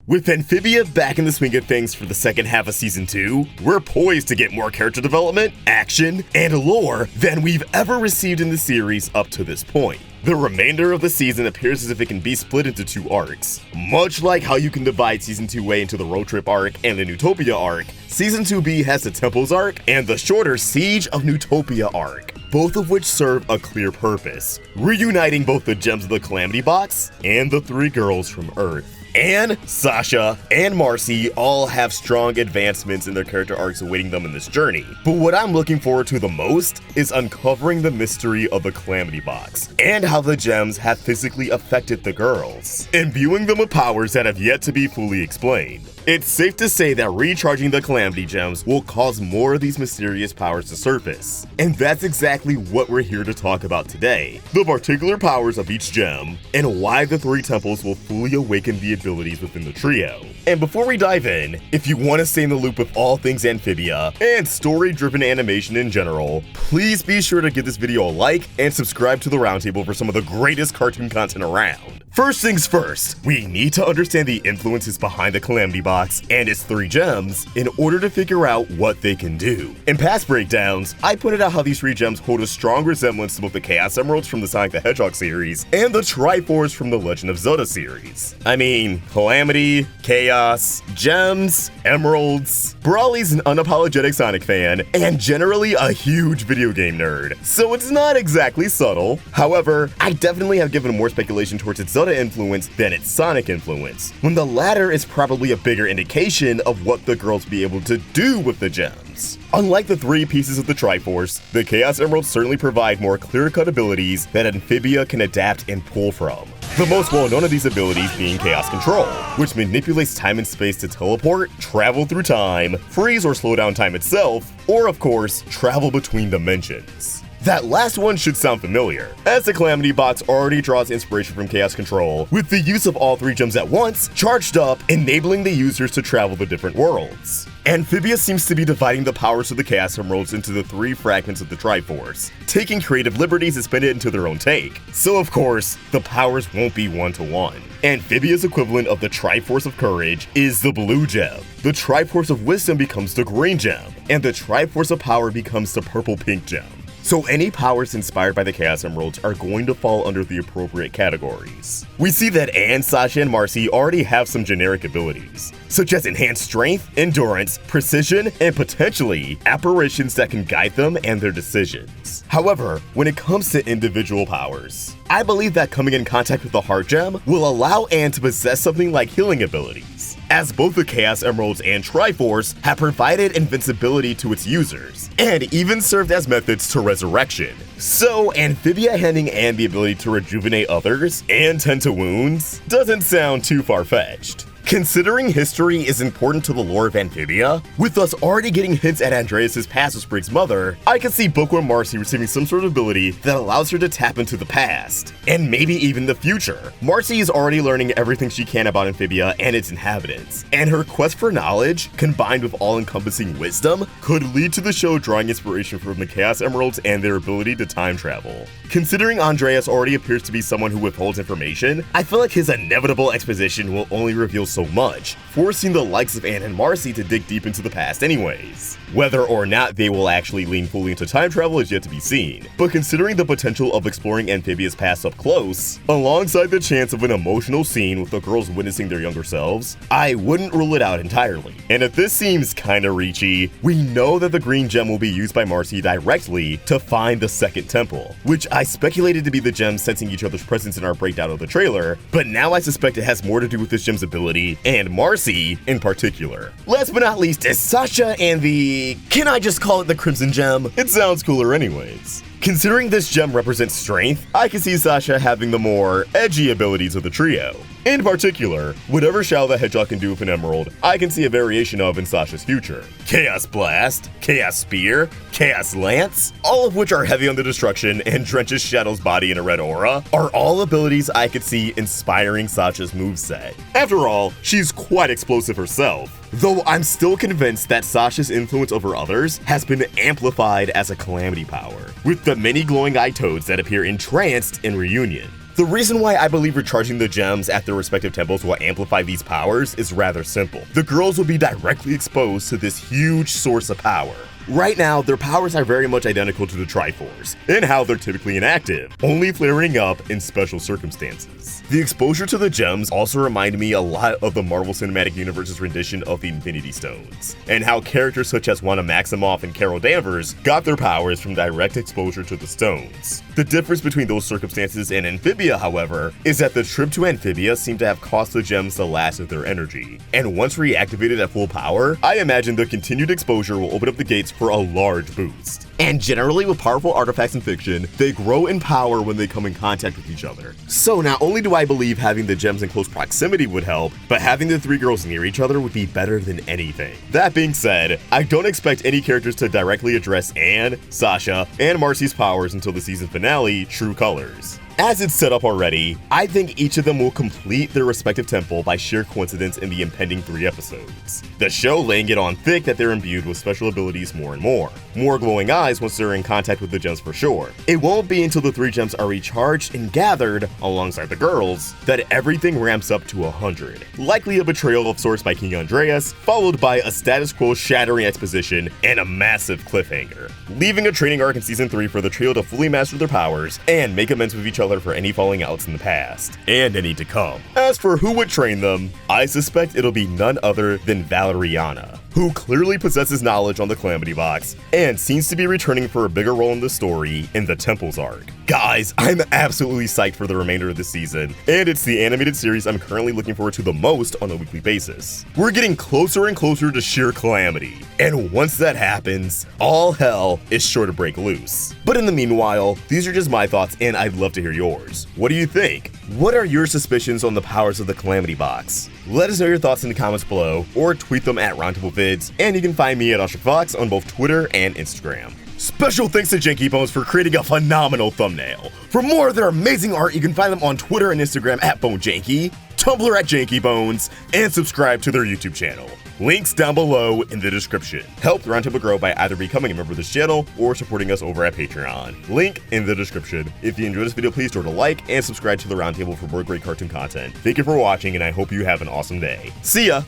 With Amphibia back in the swing of things for the second half of Season 2, we're poised to get more character development, action, and lore than we've ever received in the series up to this point. The remainder of the season appears as if it can be split into 2 arcs. Much like how you can divide Season 2A into the road trip arc and the Newtopia arc, Season 2B has the Temples arc and the shorter Siege of Newtopia arc, both of which serve a clear purpose, reuniting both the gems of the Calamity Box and the 3 girls from Earth. Anne, Sasha, and Marcy all have strong advancements in their character arcs awaiting them in this journey. But what I'm looking forward to the most is uncovering the mystery of the Calamity Box and how the gems have physically affected the girls, imbuing them with powers that have yet to be fully explained. It's safe to say that recharging the Calamity Gems will cause more of these mysterious powers to surface. And that's exactly what we're here to talk about today. The particular powers of each gem, and why the 3 temples will fully awaken the abilities within the trio. And before we dive in, if you want to stay in the loop with all things Amphibia, and story-driven animation in general, please be sure to give this video a like, and subscribe to the Roundtable for some of the greatest cartoon content around. First things first, we need to understand the influences behind the Calamity Box and its 3 gems in order to figure out what they can do. In past breakdowns, I pointed out how these 3 gems hold a strong resemblance to both the Chaos Emeralds from the Sonic the Hedgehog series and the Triforce from the Legend of Zelda series. I mean, Calamity, Chaos, Gems, Emeralds. Brawly's an unapologetic Sonic fan and generally a huge video game nerd, so it's not exactly subtle. However, I definitely have given more speculation towards its Zelda influence than its Sonic influence, when the latter is probably a bigger indication of what the girls be able to do with the gems. Unlike the 3 pieces of the Triforce, the Chaos Emeralds certainly provide more clear-cut abilities that Amphibia can adapt and pull from. The most well-known of these abilities being Chaos Control, which manipulates time and space to teleport, travel through time, freeze or slow down time itself, or of course, travel between dimensions. That last one should sound familiar, as the Calamity Box already draws inspiration from Chaos Control, with the use of all 3 gems at once charged up, enabling the users to travel to different worlds. Amphibia seems to be dividing the powers of the Chaos Emeralds into the 3 fragments of the Triforce, taking creative liberties to spin it into their own take. So of course, the powers won't be one-to-one. Amphibia's equivalent of the Triforce of Courage is the blue gem. The Triforce of Wisdom becomes the green gem, and the Triforce of Power becomes the purple-pink gem. So any powers inspired by the Chaos Emeralds are going to fall under the appropriate categories. We see that Anne, Sasha, and Marcy already have some generic abilities, such as enhanced strength, endurance, precision, and potentially apparitions that can guide them and their decisions. However, when it comes to individual powers, I believe that coming in contact with the Heart Gem will allow Anne to possess something like healing abilities, as both the Chaos Emeralds and Triforce have provided invincibility to its users, and even served as methods to resurrection. So Amphibia handing Anne the ability to rejuvenate others and tend to wounds doesn't sound too far-fetched. Considering history is important to the lore of Amphibia, with us already getting hints at Andreas' past with Sprig's mother, I could see Bookworm Marcy receiving some sort of ability that allows her to tap into the past, and maybe even the future. Marcy is already learning everything she can about Amphibia and its inhabitants, and her quest for knowledge, combined with all-encompassing wisdom, could lead to the show drawing inspiration from the Chaos Emeralds and their ability to time travel. Considering Andreas already appears to be someone who withholds information, I feel like his inevitable exposition will only reveal so much, forcing the likes of Anne and Marcy to dig deep into the past anyways. Whether or not they will actually lean fully into time travel is yet to be seen, but considering the potential of exploring Amphibia's past up close, alongside the chance of an emotional scene with the girls witnessing their younger selves, I wouldn't rule it out entirely. And if this seems kinda reachy, we know that the green gem will be used by Marcy directly to find the second temple, which I speculated to be the gems sensing each other's presence in our breakdown of the trailer, but now I suspect it has more to do with this gem's ability, and Marcy in particular. Last but not least is Sasha and the... can I just call it the Crimson Gem? It sounds cooler anyways. Considering this gem represents strength, I can see Sasha having the more edgy abilities of the trio. In particular, whatever Shadow the Hedgehog can do with an emerald, I can see a variation of in Sasha's future. Chaos Blast, Chaos Spear, Chaos Lance, all of which are heavy on the destruction and drenches Shadow's body in a red aura, are all abilities I could see inspiring Sasha's moveset. After all, she's quite explosive herself, though I'm still convinced that Sasha's influence over others has been amplified as a calamity power, with the many glowing eye toads that appear entranced in Reunion. The reason why I believe recharging the gems at their respective temples will amplify these powers is rather simple. The girls will be directly exposed to this huge source of power. Right now, their powers are very much identical to the Triforce, in how they're typically inactive, only flaring up in special circumstances. The exposure to the gems also reminded me a lot of the Marvel Cinematic Universe's rendition of the Infinity Stones, and how characters such as Wanda Maximoff and Carol Danvers got their powers from direct exposure to the stones. The difference between those circumstances and Amphibia, however, is that the trip to Amphibia seemed to have cost the gems the last of their energy, and once reactivated at full power, I imagine the continued exposure will open up the gates for a large boost. And generally with powerful artifacts in fiction, they grow in power when they come in contact with each other. So not only do I believe having the gems in close proximity would help, but having the three girls near each other would be better than anything. That being said, I don't expect any characters to directly address Anne, Sasha, and Marcy's powers until the season finale, True Colors. As it's set up already, I think each of them will complete their respective temple by sheer coincidence in the impending 3 episodes. The show laying it on thick that they're imbued with special abilities more and more. More glowing eyes once they're in contact with the gems for sure. It won't be until the 3 gems are recharged and gathered, alongside the girls, that everything ramps up to 100. Likely a betrayal of sorts by King Andreas, followed by a status quo shattering exposition and a massive cliffhanger, leaving a training arc in season 3 for the trio to fully master their powers and make amends with each other for any falling outs in the past, and any to come. As for who would train them, I suspect it'll be none other than Valeriana, who clearly possesses knowledge on the Calamity Box, and seems to be returning for a bigger role in the story in the Temples arc. Guys, I'm absolutely psyched for the remainder of the season, and it's the animated series I'm currently looking forward to the most on a weekly basis. We're getting closer and closer to sheer calamity, and once that happens, all hell is sure to break loose. But in the meanwhile, these are just my thoughts, and I'd love to hear yours. What do you think? What are your suspicions on the powers of the Calamity Box? Let us know your thoughts in the comments below, or tweet them at Roundtable Vids, and you can find me at UsherFox on both Twitter and Instagram. Special thanks to JANKYBONES for creating a phenomenal thumbnail. For more of their amazing art, you can find them on Twitter and Instagram at BoneJanky, Tumblr at JANKYBONES, and subscribe to their YouTube channel. Links down below in the description. Help the Roundtable grow by either becoming a member of this channel or supporting us over at Patreon. Link in the description. If you enjoyed this video, please throw it a like and subscribe to the Roundtable for more great cartoon content. Thank you for watching, and I hope you have an awesome day. See ya!